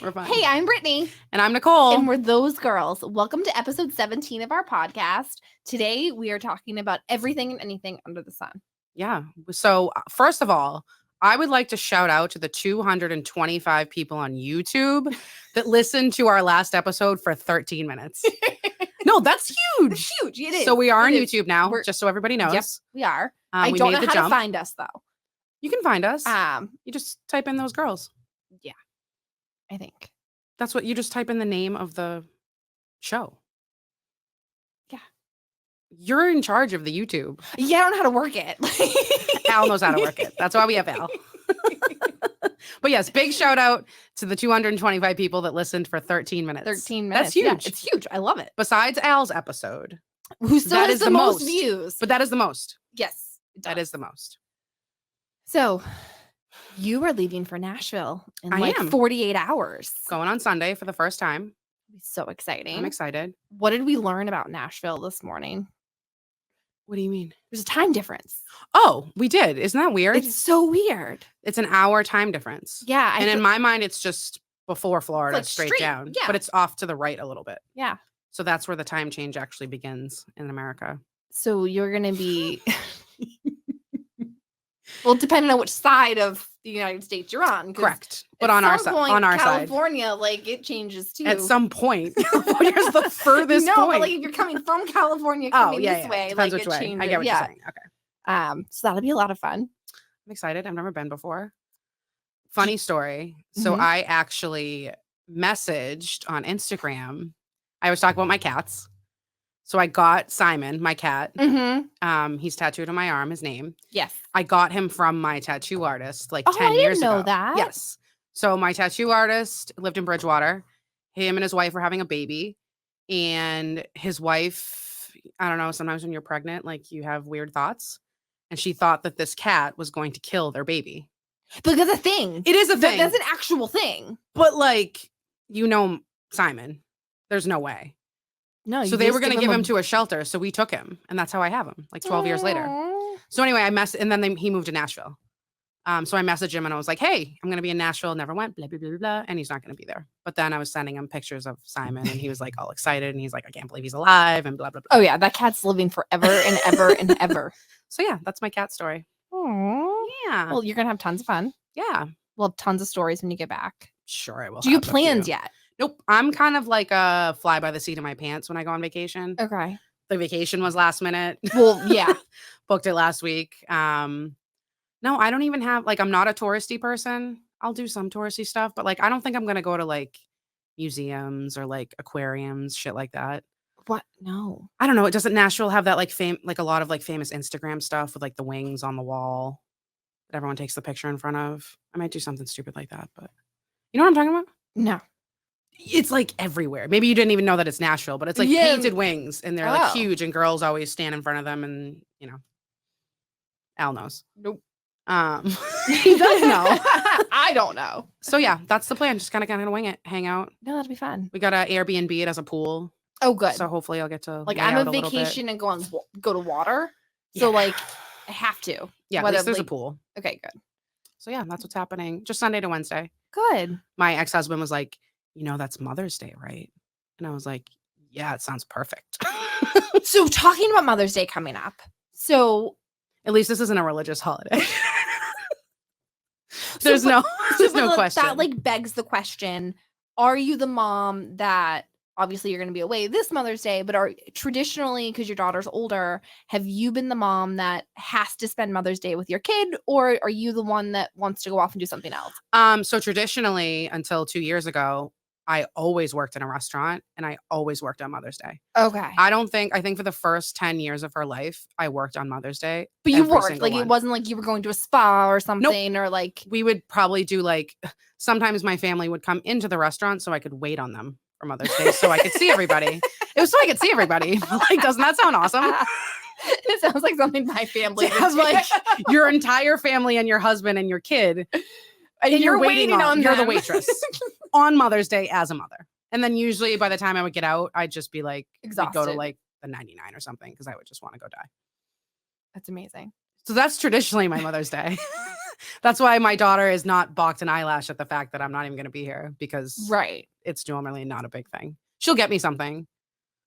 We're fine. Hey, I'm Brittany. And I'm Nicole. And we're those girls. Welcome to episode 17 of our podcast. Today, we are talking about everything and anything under the sun. Yeah. So, first of all, I would like to shout out to the 225 people on YouTube that listened to our last episode for 13 minutes. No, that's huge. It's huge. It is. So we are on It is. YouTube now, just so everybody knows. Yep, we are. I we don't made know the how jump. to find us, though. You can find us. You You just type in those girls. Yeah, I think. That's what you just type in the name of the show. Yeah. You're in charge of the YouTube. Yeah, I don't know how to work it. Al knows how to work it. That's why we have Al. But yes, big shout out to the 225 people that listened for 13 minutes. 13 minutes. That's huge. Yeah, it's huge. I love it. Besides Al's episode. Who still that has is the the most most. views. But that is the most. Yes. That is the most. So, you are leaving for Nashville in I am. 48 hours. Going on Sunday for the first time. So exciting. I'm excited. What did we learn about Nashville this morning? What do you mean? There's a time difference. Oh, we did. Isn't that weird? It's so weird. It's an hour time difference. Yeah. And in my mind, it's just before Florida, like straight straight, down. yeah. But it's off to the right a little bit. Yeah. So that's where the time change actually begins in America. So you're going to be, well, depending on which side of the United States you're on. Correct. But on our side. On our side. California, like, it changes too. At some point. California's the furthest no, point. but like if you're coming from California coming this way, Depends like which it way. changes. I get what you're saying. Okay. So that'll be a lot of fun. I'm excited. I've never been before. Funny story. So Mhm. I actually messaged on Instagram. I was talking about my cats. So I got Simon, my cat. Mm-hmm. He's tattooed on my arm, his name. Yes. I got him from my tattoo artist like Oh, 10 I years didn't know ago. that. Yes. So my tattoo artist lived in Bridgewater. Him and his wife were having a baby. And his wife, I don't know, sometimes when you're pregnant, like you have weird thoughts. And she thought that this cat was going to kill their baby. But that's a thing. It is a thing. That's an actual thing. But like, Simon, there's no way. No. So they were going to give him to a shelter. So we took him. And that's how I have him, like 12 years later. So anyway, and then he moved to Nashville. So I messaged him and I was like, hey, I'm going to be in Nashville. Never went, blah, blah, blah, blah, blah. And he's not going to be there. But then I was sending him pictures of Simon and he was like all excited. And he's like, I can't believe he's alive and blah, blah, blah. Oh yeah. That cat's living forever and ever and ever. So yeah, that's my cat story. Aww. Yeah. Well, you're going to have tons of fun. Yeah. We'll have tons of stories when you get back. Sure, I will. Do you have have a plans few. yet? Nope. I'm kind of like a fly by the seat of my pants when I go on vacation. Okay. The vacation was last minute. Well, yeah. Booked it last week. No, I don't even have, like, I'm not a touristy person. I'll do some touristy stuff, but like, I don't think I'm going to go to like museums or like aquariums, shit like that. What? No. I don't know. Doesn't Nashville have that like like a lot of like famous Instagram stuff with like the wings on the wall that everyone takes the picture in front of? I might do something stupid like that, but you know what I'm talking about? No. It's like everywhere. Maybe you didn't even know that it's Nashville, but it's like painted wings and they're like huge and girls always stand in front of them and, Al knows. Nope. He does know. I don't know. So yeah, that's the plan. Just kind of wing it, hang out. No, that'd be fun. We got to Airbnb it as a pool. Oh, good. So hopefully I'll get to like lay I'm out a little vacation bit. and go to water. So Yeah. like I have to. Yeah, at Whether, least there's a like- pool. Okay, good. So yeah, that's what's happening. Just Sunday to Wednesday. Good. My ex-husband was like, that's Mother's Day, right? And I was like, yeah, it sounds perfect. So talking about Mother's Day coming up. So At least this isn't a religious holiday. There's no question. That like begs the question, are you the mom that obviously you're going to be away this Mother's Day, but are traditionally, because your daughter's older, have you been the mom that has to spend Mother's Day with your kid, or are you the one that wants to go off and do something else? So traditionally, until 2 years ago, I always worked in a restaurant and I always worked on Mother's Day. Okay. I think for the first 10 years of her life, I worked on Mother's Day. But you every worked, single like one. it wasn't like you were going to a spa or something, or like We would probably do like, sometimes my family would come into the restaurant so I could wait on them for Mother's Day so I could see everybody. It was so I could see everybody. Like, doesn't that sound awesome? It sounds like something my family To have would do. like your entire family and your husband and your kid. and you're waiting on You're the them. waitress on Mother's Day as a mother. And then usually by the time I would get out, I'd just be like, we'd go to Exhausted. like the 99 or something because I would just want to go die. That's amazing. So that's traditionally my Mother's Day. That's why my daughter is not balked an eyelash at the fact that I'm not even going to be here because Right. it's normally not a big thing. She'll get me something.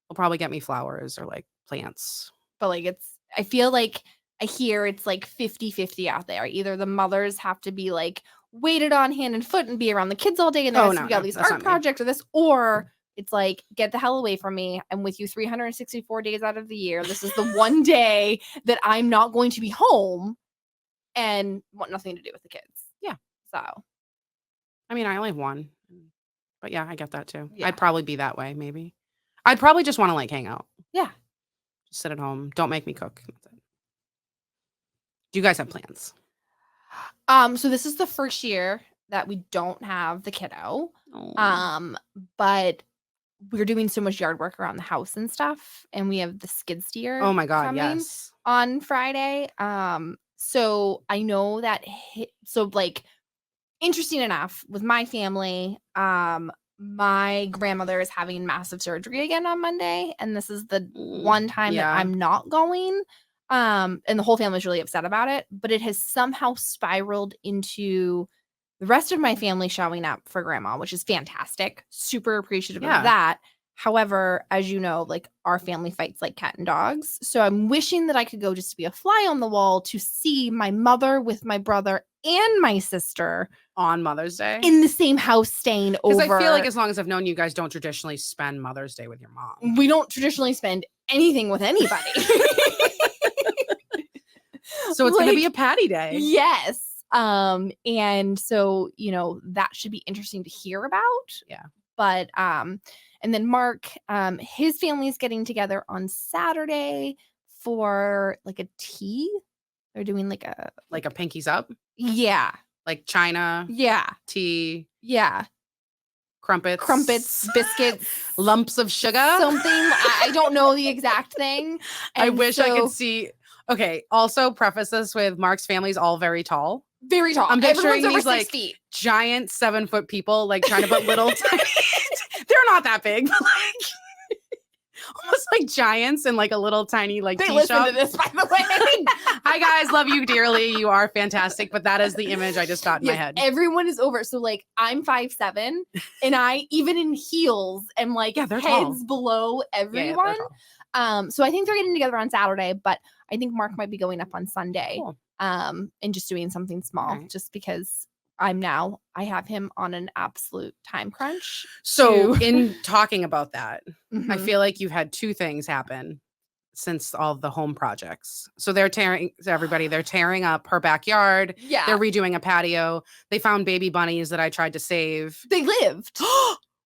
She'll probably get me flowers or like plants. But like I feel like I hear it's like 50-50 out there. Either the mothers have to be like waited on hand and foot and be around the kids all day and there has to be all these that's art not me. projects or this, or it's like, get the hell away from me. I'm with you 364 days out of the year. This is the one day that I'm not going to be home and want nothing to do with the kids. Yeah. So, I mean, I only have one. But yeah, I get that too. Yeah. I'd probably be that way, maybe. I'd probably just want to like hang out. Yeah. Just sit at home. Don't make me cook. That's it. Do you guys have plans? So this is the first year that we don't have the kiddo. Oh. But we're doing so much yard work around the house and stuff, and we have the skid steer. Oh my God, coming yes. on Friday. So I know that so like interesting enough with my family, my grandmother is having massive surgery again on Monday, and this is the one time that I'm not going. And the whole family's really upset about it, but it has somehow spiraled into the rest of my family showing up for grandma, which is fantastic. Super appreciative of that. However, as you know, like our family fights like cat and dogs. So I'm wishing that I could go just to be a fly on the wall to see my mother with my brother and my sister on Mother's Day in the same house staying over. Because I feel like as long as I've known you guys don't traditionally spend Mother's Day with your mom. We don't traditionally spend anything with anybody. So it's going to be a patty day. Yes. And so, you know, that should be interesting to hear about. Yeah. But, and then Mark, his family is getting together on Saturday for like a tea. They're doing like a pinkies up. Yeah. Like China. Yeah. Tea. Yeah. Crumpets, biscuits, lumps of sugar. Something. I don't know the exact thing. I wish I could see. Okay. Also, preface this with Mark's family's all very tall. Very tall. I'm picturing Everyone's these over like 6 feet. Giant 7-foot people like trying to put little tiny. They're not that big, but like almost like giants in like a little tiny like they tea listen shop. to this, by the way. Hi guys, love you dearly. You are fantastic, but that is the image I just got in my head. Everyone is over. So like I'm 5'7", and I even in heels am like they're heads tall. below everyone. So I think they're getting together on Saturday, but I think Mark might be going up on Sunday. Cool. And just doing something small, just because I have him on an absolute time crunch. So in talking about that, I Mhm. feel like you've had two things happen since all the home projects. So they're tearing up her backyard. Yeah. They're redoing a patio. They found baby bunnies that I tried to save. They lived.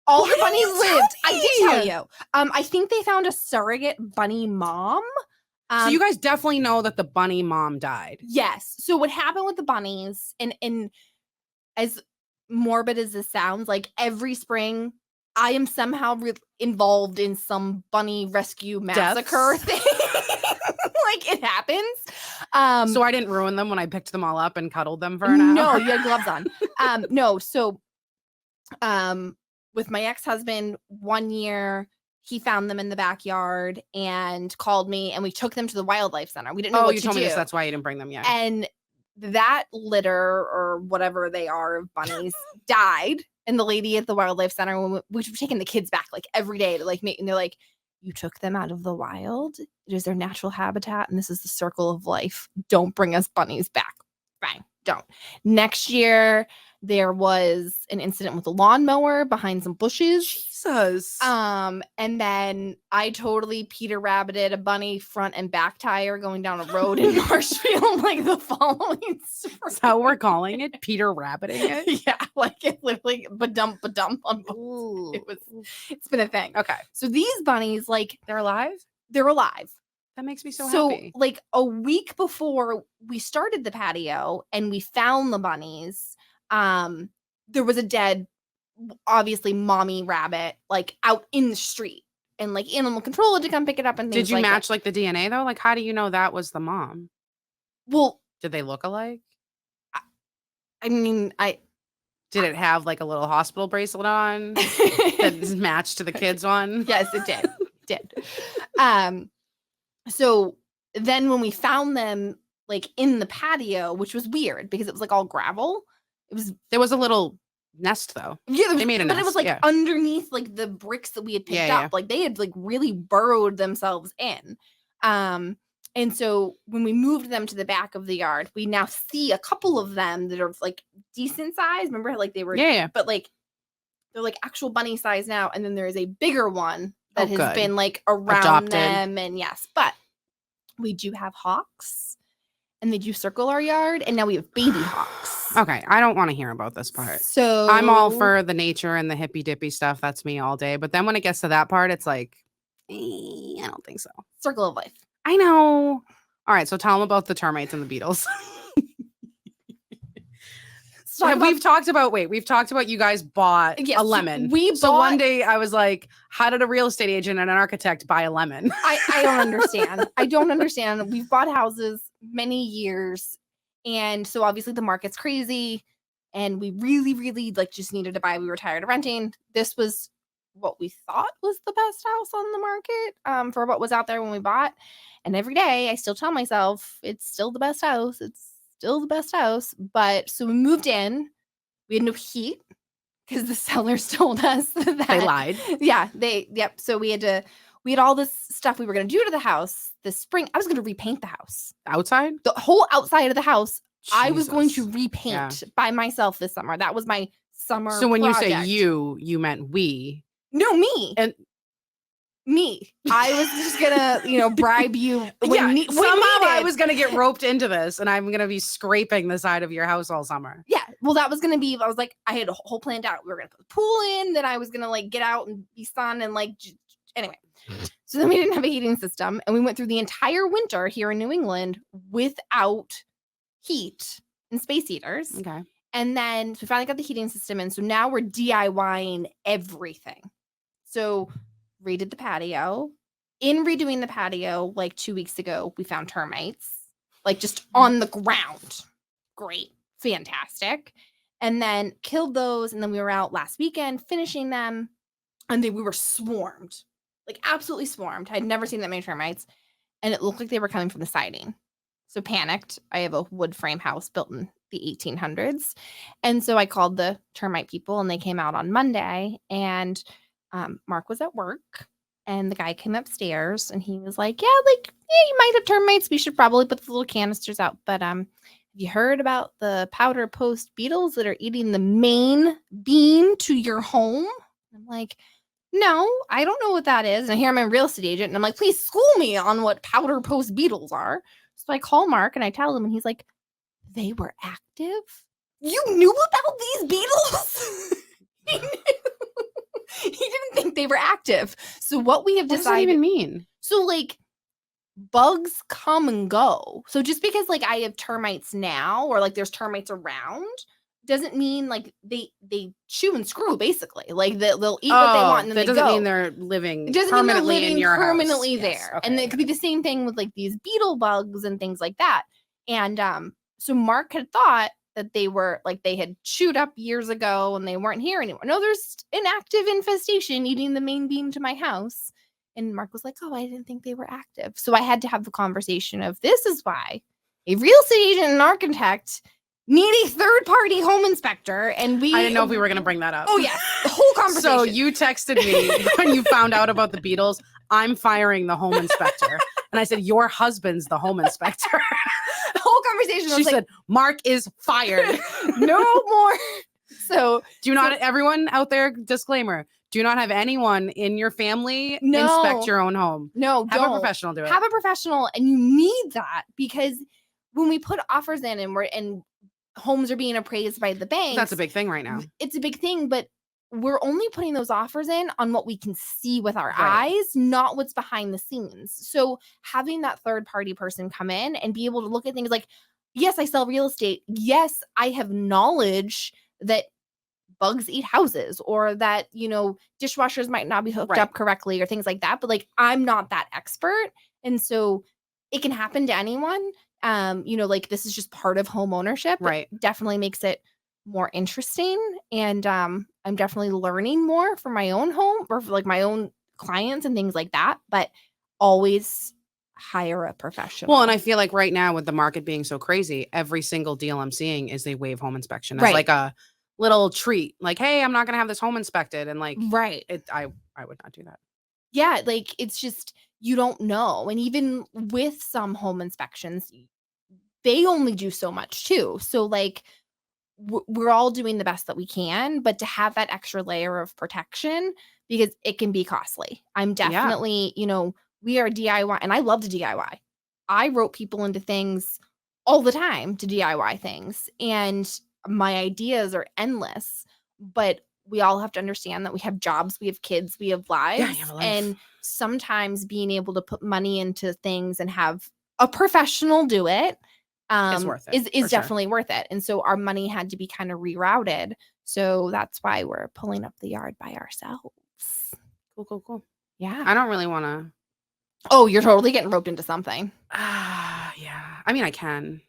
All the bunnies lived. I did tell me? you. I think they found a surrogate bunny mom. So you guys definitely know that the bunny mom died. Yes. So what happened with the bunnies, and as morbid as this sounds, like every spring, I am somehow involved in some bunny rescue massacre thing. Like it happens. So I didn't ruin them when I picked them all up and cuddled them for an hour. No, you had gloves on. No. So, with my ex-husband, 1 year, he found them in the backyard and called me, and we took them to the wildlife center. We didn't know what you to told do. me this. That's why you didn't bring them yet. And that litter or whatever they are of bunnies died. And the lady at the wildlife center, when we've taken the kids back like every day to like make, and they're like, you took them out of the wild. It is their natural habitat, and this is the circle of life. Don't bring us bunnies back. Fine, don't. Next year, there was an incident with a lawnmower behind some bushes. Jesus. And then I totally Peter Rabbited a bunny front and back tire going down a road in Nashville like the following spring. That's how we're calling it? Peter Rabbiting it? Yeah, like it literally ba-dump on it's been a thing. Okay. So these bunnies, like, they're alive? They're alive. That makes me so happy. Like a week before we started the patio and we found the bunnies, there was a dead, obviously mommy rabbit, like out in the street, and like animal control had to come pick it up and things. Did you like match that. like the DNA though? Like, how do you know that was the mom? Well, did they look alike? I mean, did it have like a little hospital bracelet on that is matched to the kids one? Yes, it did. So then when we found them, like in the patio, which was weird because it was like all gravel. There was a little nest though. Yeah, They made a but it nest, was like yeah. underneath like the bricks that we had picked Yeah, up. Like they had like really burrowed themselves in. And so when we moved them to the back of the yard, we now see a couple of them that are like decent size. Remember how like they were, Yeah. but like they're like actual bunny size now. And then there is a bigger one that Oh, has good. been like around Adopted. them. And yes, but we do have hawks and they do circle our yard. And now we have baby hawks. Okay, I don't want to hear about this part. So I'm all for the nature and the hippy dippy stuff. That's me all day. But then when it gets to that part, it's like, I don't think so. circle of life. I know. All right, so tell them about the termites and the beetles. We've talked about you guys bought Yes, a lemon. so one day I was like, how did a real estate agent and an architect buy a lemon? I don't understand. I don't understand. We've bought houses many years. And so obviously the market's crazy. And we really, really like just needed to buy. We were tired of renting. This was what we thought was the best house on the market for what was out there when we bought. And every day I still tell myself it's still the best house. It's still the best house. But so we moved in. We had no heat because the sellers told us that They lied. Yeah, So we had all this stuff we were going to do to the house this spring. I was going to repaint the house. Outside? The whole outside of the house. I was going to Jesus. repaint by myself this summer. That was my summer So when project. you say you meant we. No, me. And me. I was just gonna, bribe you. Somehow I was gonna get roped into this, and I'm gonna be scraping the side of your house all summer. Yeah. Well, that was gonna be. I was like, I had a whole planned out. We were gonna put the pool in. Then I was gonna like get out and be sun and like. Anyway, so then we didn't have a heating system, and we went through the entire winter here in New England without heat and space heaters. Okay. And then we finally got the heating system in. So now we're DIYing everything. So redid the patio. In redoing the patio, like 2 weeks ago, we found termites, like just on the ground. Great. Fantastic. And then killed those. And then we were out last weekend finishing them. And we were swarmed, like absolutely swarmed. I'd never seen that many termites. And it looked like they were coming from the siding. So panicked. I have a wood frame house built in the 1800s. And so I called the termite people and they came out on Monday. And Mark was at work and the guy came upstairs and he was like, yeah, you might have termites. We should probably put the little canisters out. But have you heard about the powder post beetles that are eating the main beam to your home? I'm like, no, I don't know what that is. And here I'm a real estate agent and I'm like, please school me on what powder post beetles are. So I call Mark and I tell him and he's like, they were active? You knew about these beetles? He knew. He didn't think they were active. So what we have decided. What does that even mean? So like bugs come and go. So just because like I have termites now or like there's termites around doesn't mean like they chew and screw basically. Like they'll eat what they want and then that they doesn't go. mean they're living It doesn't mean they're permanently living in your permanently house. there. Yes, okay. And it could be the same thing with like these beetle bugs and things like that. And so Mark had thought that they were like they had chewed up years ago and they weren't here anymore. No, there's an active infestation eating the main beam to my house. And Mark was like, oh, I didn't think they were active. So I had to have the conversation of this is why a real estate agent and architect need a third-party home inspector. And I didn't know if we were going to bring that up. Oh, yeah. The whole conversation. So you texted me when you found out about the beetles. I'm firing the home inspector. And I said, your husband's the home inspector. The whole conversation. She said, Mark is fired. No more. So do you not, everyone out there, disclaimer, do not have anyone in your family inspect your own home. No, have a professional do it. Have a professional, and you need that because when we put offers in and homes are being appraised by the bank. That's a big thing right now. It's a big thing, but we're only putting those offers in on what we can see with our eyes, not what's behind the scenes. So having that third party person come in and be able to look at things like, yes, I sell real estate. Yes, I have knowledge that bugs eat houses or that, dishwashers might not be hooked up correctly or things like that. But like, I'm not that expert. And so it can happen to anyone. Like this is just part of home ownership. Right. It definitely makes it more interesting. And I'm definitely learning more for my own home or for like my own clients and things like that. But always hire a professional. Well, and I feel like right now with the market being so crazy, every single deal I'm seeing is they waive home inspection as Right. like a little treat. Like, hey, I'm not gonna have this home inspected. And like right. I would not do that. Yeah, like it's just you don't know. And even with some home inspections, they only do so much too. So like we're all doing the best that we can, but to have that extra layer of protection because it can be costly. I'm definitely, we are DIY and I love to DIY. I rope people into things all the time to DIY things and my ideas are endless, but we all have to understand that we have jobs, we have kids, we have lives. Yeah, you have a life. And sometimes being able to put money into things and have a professional do it Is worth it. is definitely worth it. And so our money had to be kind of rerouted. So that's why we're pulling up the yard by ourselves. Cool. Yeah. I don't really want to. Oh, you're totally getting roped into something. Yeah. I mean, I can.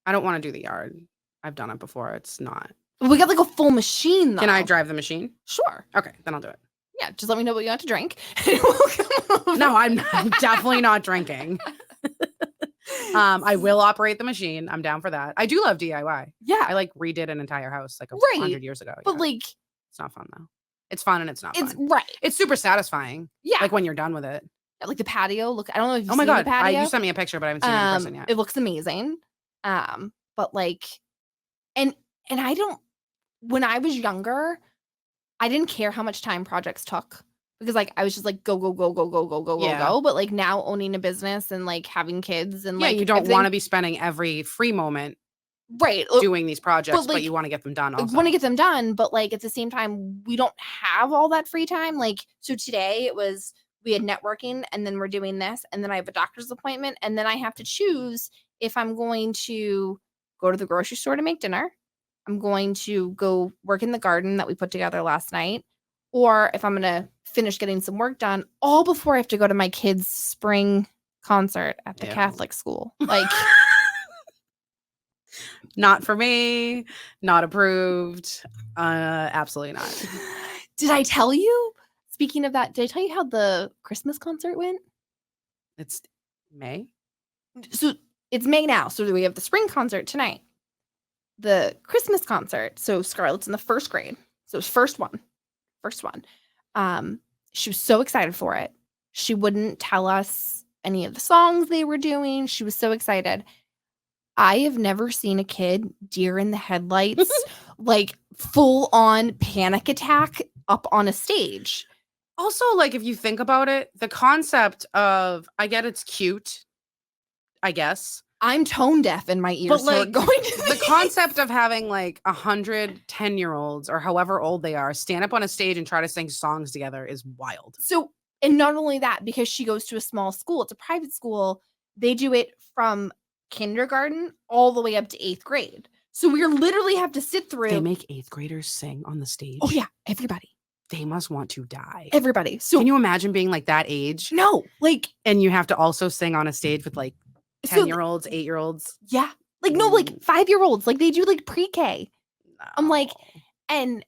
I don't want to do the yard. I've done it before. It's not. We got like a full machine though. Can I drive the machine? Sure. Okay, then I'll do it. Yeah, just let me know what you want to drink. No, I'm definitely not drinking. I will operate the machine. I'm down for that. I do love DIY. Yeah. I like redid an entire house like 100 years ago. But yeah. like It's not fun though. It's fun and it's not it's fun. right. It's super satisfying. Yeah. Like when you're done with it. Like the patio. Look, I don't know if you've Oh my seen God. the patio. You sent me a picture, but I haven't seen it in person yet. It looks amazing. But like and I don't when I was younger, I didn't care how much time projects took because like I was just like go. But like now owning a business and like having kids and like you don't want to be spending every free moment right doing these projects, but you want to get them done also. Want to get them done, but like at the same time, we don't have all that free time. Like so today we had networking and then we're doing this and then I have a doctor's appointment and then I have to choose if I'm going to go to the grocery store to make dinner. I'm going to go work in the garden that we put together last night, or if I'm going to finish getting some work done, all before I have to go to my kids' spring concert at the Catholic school. Like, not for me, not approved. Absolutely not. Did I tell you? Speaking of that, did I tell you how the Christmas concert went? It's May. So it's May now. So we have the spring concert tonight. The Christmas concert. So Scarlett's in the first grade. So it's first one. She was so excited for it. She wouldn't tell us any of the songs they were doing. She was so excited. I have never seen a kid deer in the headlights, like full on panic attack up on a stage. Also, like if you think about it, the concept of I get it's cute, I guess. I'm tone deaf in my ears. But like going to the concept of having like 100 10-year-olds or however old they are stand up on a stage and try to sing songs together is wild. So, and not only that, because she goes to a small school, it's a private school, they do it from kindergarten all the way up to 8th grade. So we literally have to sit through. They make 8th graders sing on the stage. Oh yeah, everybody. They must want to die. Everybody. So can you imagine being like that age? No, like, and you have to also sing on a stage with like 10-year-olds, 8-year-olds. Yeah. Like, no, like 5-year-olds. Like, they do like pre-K. No. I'm like, and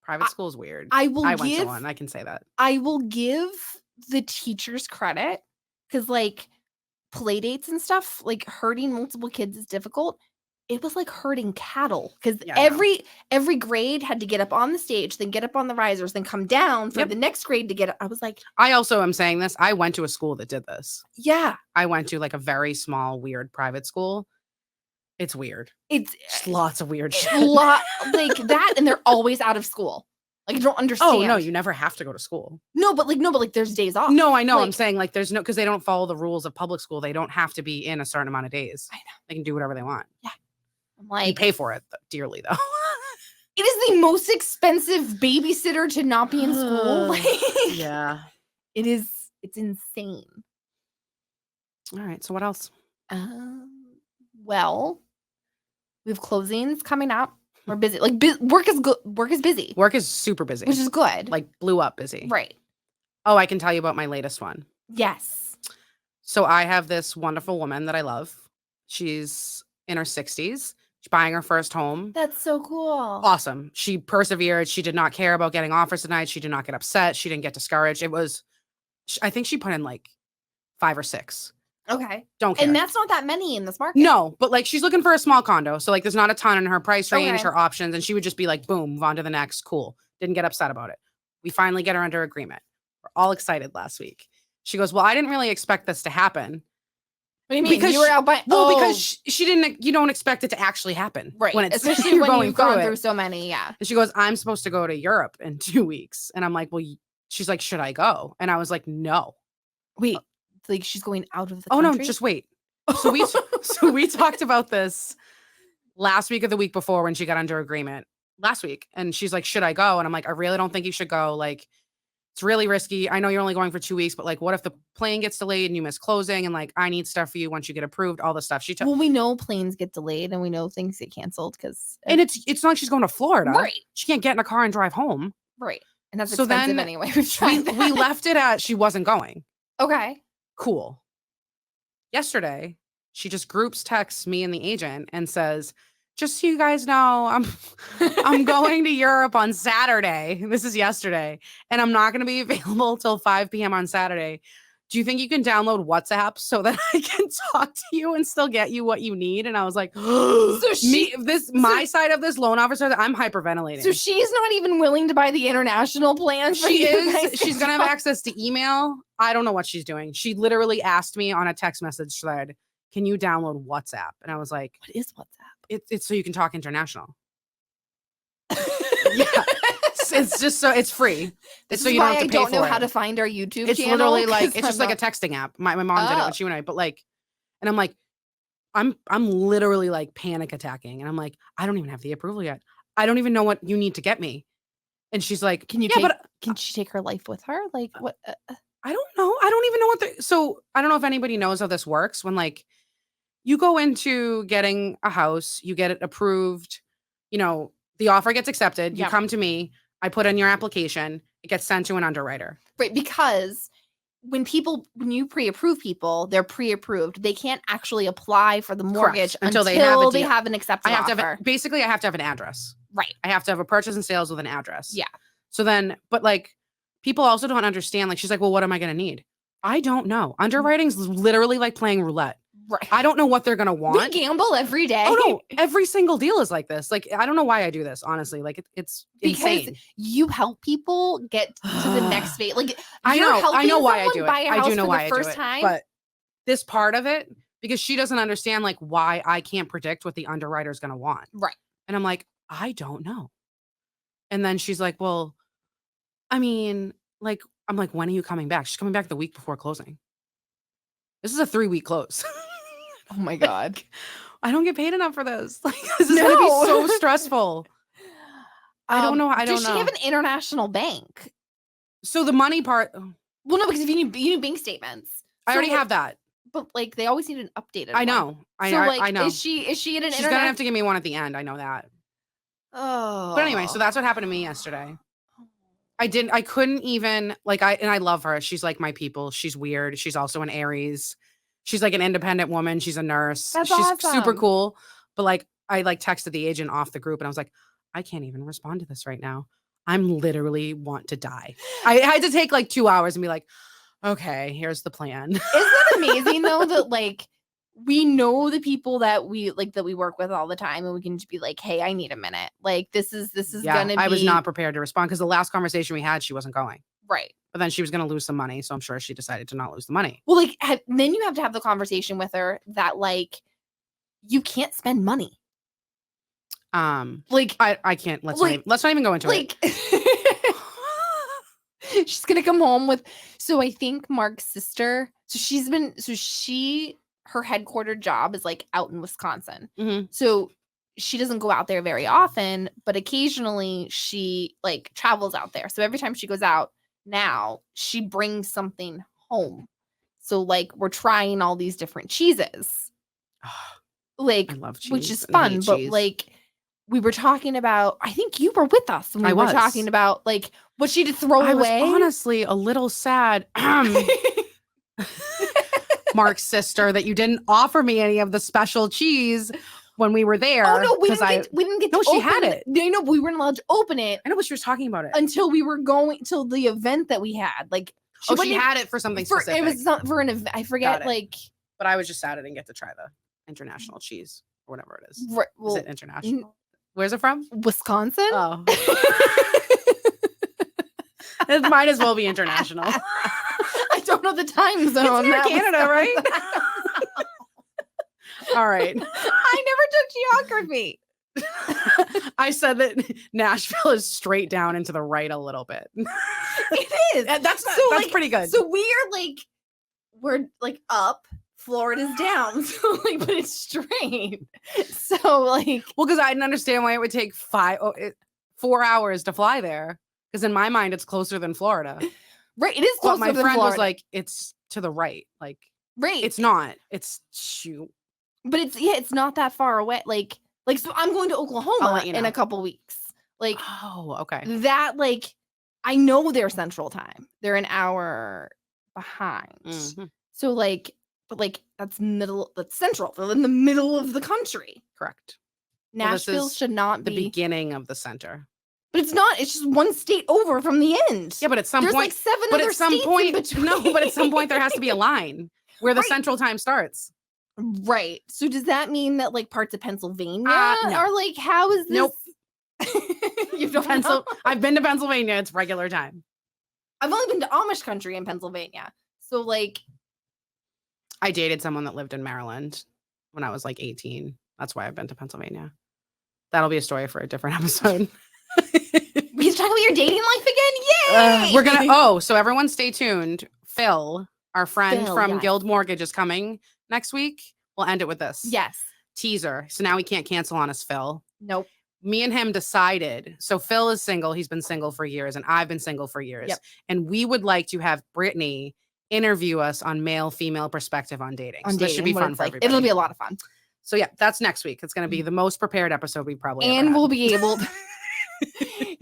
private school is weird. I went to one. I can say that. I will give the teachers credit because, like, play dates and stuff, like herding multiple kids is difficult. It was like herding cattle because every grade had to get up on the stage, then get up on the risers, then come down for the next grade to get up. I was like, I also am saying this. I went to a school that did this. Yeah. I went to like a very small, weird private school. It's weird. It's just lots of weird shit. Like that. And they're always out of school. Like, I don't understand. Oh, no, you never have to go to school. No, but there's days off. No, I know. Like, I'm saying like there's no, because they don't follow the rules of public school. They don't have to be in a certain amount of days. I know. They can do whatever they want. Yeah. I'm like, you pay for it dearly though. It is the most expensive babysitter to not be in school. Like, yeah. It is. It's insane. All right. So what else? Well, we have closings coming up. We're busy. Like work is good. Work is busy. Work is super busy, which is good. Like blew up busy. Right. Oh, I can tell you about my latest one. Yes. So I have this wonderful woman that I love. She's in her 60s. She's buying her first home. That's so cool. Awesome. She persevered. She did not care about getting offers tonight. She did not get upset. She didn't get discouraged. It was, I think she put in like 5 or 6. Okay. Don't care. And that's not that many in this market. No, but like she's looking for a small condo. So like there's not a ton in her price range, Okay. her options. And she would just be like, boom, move on to the next. Cool. Didn't get upset about it. We finally get her under agreement. We're all excited last week. She goes, well, I didn't really expect this to happen. What do you mean? Because You were out by because she didn't, you don't expect it to actually happen. right. When it's Especially you're when going you've gone it. through so many. Yeah. And she goes, I'm supposed to go to Europe in 2 weeks. And I'm like, well, she's like, should I go? And I was like, no. Wait, like she's going out of the Oh country? no, just wait. So we talked about this last week or the week before when she got under agreement last week. And she's like, should I go? And I'm like, I really don't think you should go. Like, it's really risky. I know you're only going for 2 weeks, but like, what if the plane gets delayed and you miss closing? And like, I need stuff for you once you get approved, all the stuff. Well, we know planes get delayed and we know things get canceled because and it's not like she's going to Florida. right. She can't get in a car and drive home. Right. And that's So expensive then anyway. We've tried that. We left it at she wasn't going. Okay. Cool. Yesterday, she just groups texts me and the agent and says, just so you guys know, I'm going to Europe on Saturday. This is yesterday. And I'm not going to be available till 5 p.m. on Saturday. Do you think you can download WhatsApp so that I can talk to you and still get you what you need? And I was like, my side of this loan officer, I'm hyperventilating. So she's not even willing to buy the international plan. She's going to have access to email. I don't know what she's doing. She literally asked me on a text message thread, can you download WhatsApp? And I was like, what is WhatsApp? It's so you can talk international. Yeah. It's just so it's free. It's so you don't have to pay for it. I don't know how to find our YouTube it's channel. Literally like it's just like a texting app. My mom did it when she and I, but like, and I'm like, I'm literally like panic attacking, and I'm like, I don't even have the approval yet. I don't even know what you need to get me. And she's like, can she take her life with her? Like what? I don't know. I don't even know what so I don't know if anybody knows how this works when like you go into getting a house, you get it approved, you know, the offer gets accepted, you come to me, I put in your application, it gets sent to an underwriter. Right, because when you pre-approve people, they're pre-approved. They can't actually apply for the mortgage until they have an accepted offer. Basically, I have to have an address. Right. I have to have a purchase and sales with an address. Yeah. So then, but like, people also don't understand. Like, she's like, well, what am I going to need? I don't know. Underwriting's literally like playing roulette. Right. I don't know what they're going to want. We gamble every day. Oh no, every single deal is like this. Like, I don't know why I do this, honestly. Like it's because insane. You help people get to the next phase. Like I know why I do it. I do know why I do it. Time. But this part of it, because she doesn't understand like why I can't predict what the underwriter is going to want. Right. And I'm like, I don't know. And then she's like, well, I mean, like, I'm like, when are you coming back? She's coming back the week before closing. This is a 3-week close. Oh my God. Like, I don't get paid enough for this. Like, this is going to be so stressful. I don't know. Does she have an international bank? So the money part. Well, no, because if you need bank statements. I already have that. But like, they always need an updated I know. one. I know. Is she in an She's going to have to give me one at the end. I know that. Oh. But anyway, so that's what happened to me yesterday. I couldn't even I love her. She's like my people. She's weird. She's also an Aries. She's like an independent woman. She's a nurse. She's awesome. Super cool. But like, I like texted the agent off the group and I was like, I can't even respond to this right now. I'm literally want to die. I had to take like 2 hours and be like, okay, here's the plan. Isn't that amazing though, that like, we know the people that we work with all the time and we can just be like, hey, I need a minute. Like this is gonna be. I was not prepared to respond because the last conversation we had, she wasn't going. Right. But then she was going to lose some money. So I'm sure she decided to not lose the money. Well, like then you have to have the conversation with her that like, you can't spend money. Like I can't, let's not even go into it. She's going to come home with, so I think Mark's sister, her headquartered job is like out in Wisconsin. Mm-hmm. So she doesn't go out there very often, but occasionally she like travels out there. So every time she goes out now, she brings something home. So like we're trying all these different cheeses. Like, I love cheese, which is fun, but cheese. Like we were talking about, I think you were with us when we were talking about like what she did throw away. I was honestly a little sad. Mark's sister, that you didn't offer me any of the special cheese when we were there. Oh no, we didn't get. No, she had it. No, but we weren't allowed to open it. I know, but she was talking about it until we were going till the event that we had. Like, She had it for something specific. It was for an event. I forget, like. But I was just sad I didn't get to try the international cheese or whatever it is. Right, well, is it international? Where's it from? Wisconsin. Oh. It might as well be international. I don't know the time zone. It's near Canada, right? All right. I never took geography. I said that Nashville is straight down and to the right a little bit. It is. That's pretty good. So we're like up. Florida's down. So like, but it's straight. So like, well, because I didn't understand why it would take 4 hours to fly there. Because in my mind, it's closer than Florida. Right. It is closer than Florida. My friend was like, it's to the right. Like, right. It's not. It's shoot. But it's not that far away. Like, so I'm going to Oklahoma in a couple weeks. Like, oh, okay. That, like, I know they're Central Time. They're an hour behind. Mm-hmm. So, like, but like, that's Central. They're in the middle of the country. Correct. Nashville should not be the beginning of the center. But it's not. It's just one state over from the end. Yeah, but at some point, like 7 other states in between. No, but at some point there has to be a line where the Central Time starts. Right. So does that mean that like parts of Pennsylvania no. are like, how is this? Nope. You don't know? I've been to Pennsylvania. It's regular time. I've only been to Amish country in Pennsylvania. So like, I dated someone that lived in Maryland when I was like 18. That's why I've been to Pennsylvania. That'll be a story for a different episode. We can talk about your dating life again. Yay! We're gonna. So everyone, stay tuned. Phil, our friend from Guild Mortgage, is coming next week. We'll end it with this. Yes. Teaser. So now we can't cancel on us, Phil. Nope. Me and him decided. So Phil is single. He's been single for years, and I've been single for years. Yep. And we would like to have Brittany interview us on male-female perspective on dating. So this should be fun for everybody. It'll be a lot of fun. So yeah, that's next week. It's going to be the most prepared episode we probably ever had. We'll be able to.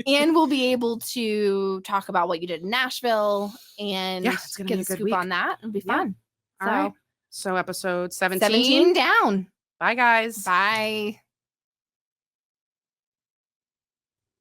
And we'll be able to talk about what you did in Nashville and it's gonna get be a scoop on that. It'll be fun. All right. So episode 17. 17 down. Bye, guys. Bye.